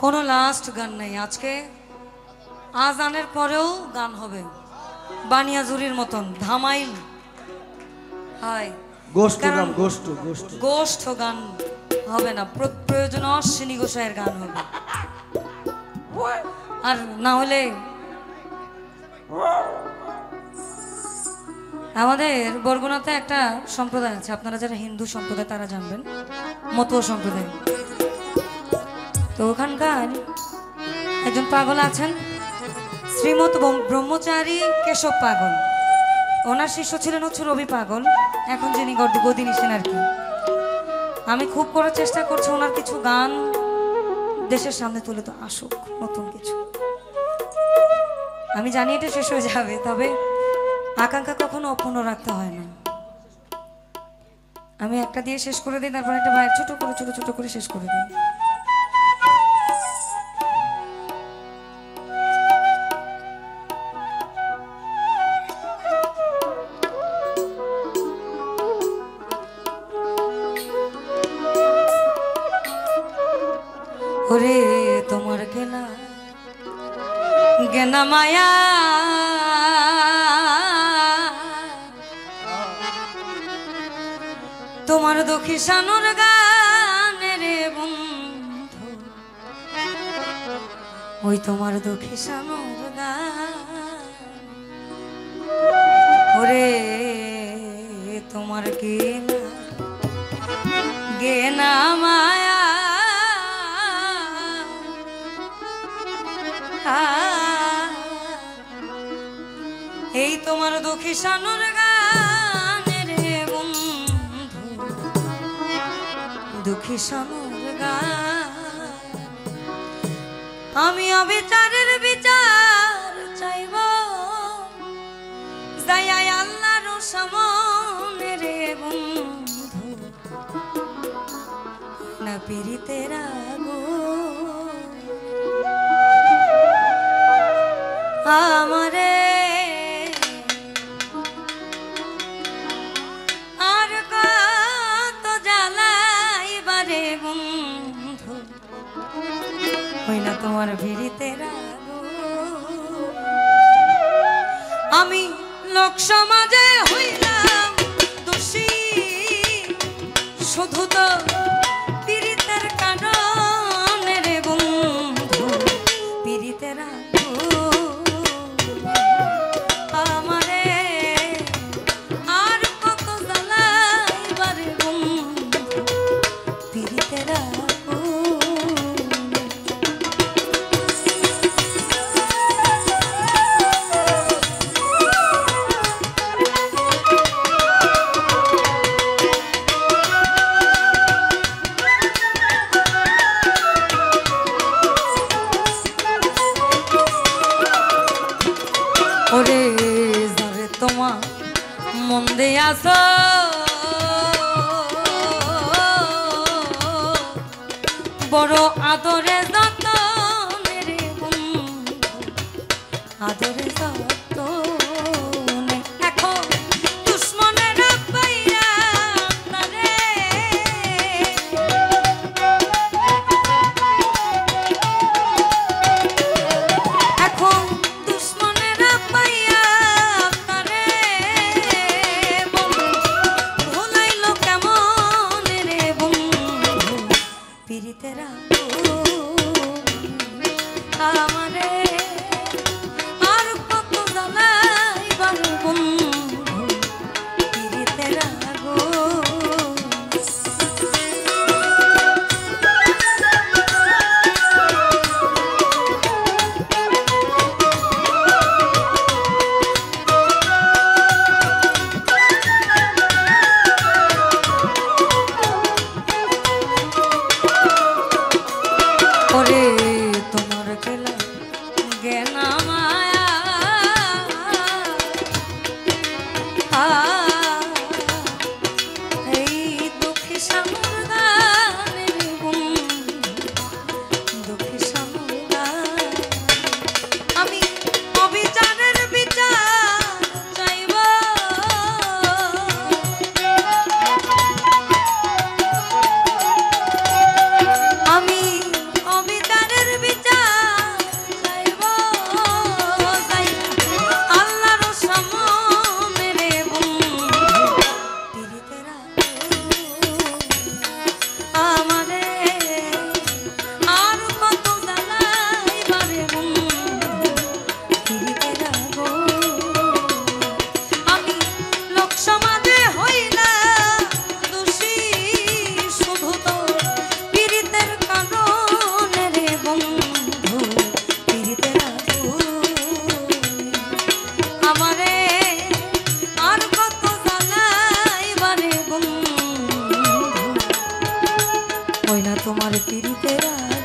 কোনো লাস্ট গান নেই আজকে। আজানের পরেও গান হবে বানিয়াজুরির মতন ধামাইল। হাই গোষ্ঠ গান, গোষ্ঠ গোষ্ঠ গোষ্ঠ গান হবে না, প্রয়োজন অশ্বিনী গোসাইয়ের গান হবে। আর না হলে আমাদের বরগুনাতে একটা সম্প্রদায় আছে, আপনারা যারা হিন্দু সম্প্রদায় তারা জানবেন, মতুয়া সম্প্রদায়। তো ওখানকার একজন পাগল আছেন, শ্রীমৎ ব্রহ্মচারী কেশব পাগল। ওনার শিষ্য ছিলেন হচ্ছে রবি পাগল, এখন যিনি গদি নিছেন আর কি। আমি খুব করার চেষ্টা করছি ওনার কিছু গান দেশের সামনে তুলে তো আসুক নতুন কিছু। আমি জানি এটা শেষ হয়ে যাবে, তবে আকাঙ্ক্ষা কখনো অপূর্ণ রাখতে হয় না। আমি একটা দিয়ে শেষ করে দিই, তারপর একটা ভাই ছোট করে শেষ করে দিই। ওরে তোমার গেনা গেনা মায়া তোমার দুঃখী সানুর গানে রে বন্ধু, ওই তোমার দুঃখী সানুর গান। ওরে তোমার গেনা গেনা মায়া এই তোমার দুঃখী সানুর গানে রে বন্ধু, দুঃখী সানুর গান। আমি অবিচারের বিচার চাইব যাই আল্লাহর সামনে রে বন্ধু, না পীড়িতের আগুন আমারে আর কত জ্বালাইবারে বন্ধু, হই না তোমার ভিড়িতে আমি লোক সমাজে হইলাম দোষী, শুধু তো পীড়িতের কারণে রে বন্ধু, পীড়িতের মন্দে আসো বড় আদরে যত রে বন্ধু, আদরে যত এখন দুশ্মনের পাইয়া তারে, এখন দুশ্মনের পাইয়া আমারে আর কত হই না তোমার পিড়িতে রাজি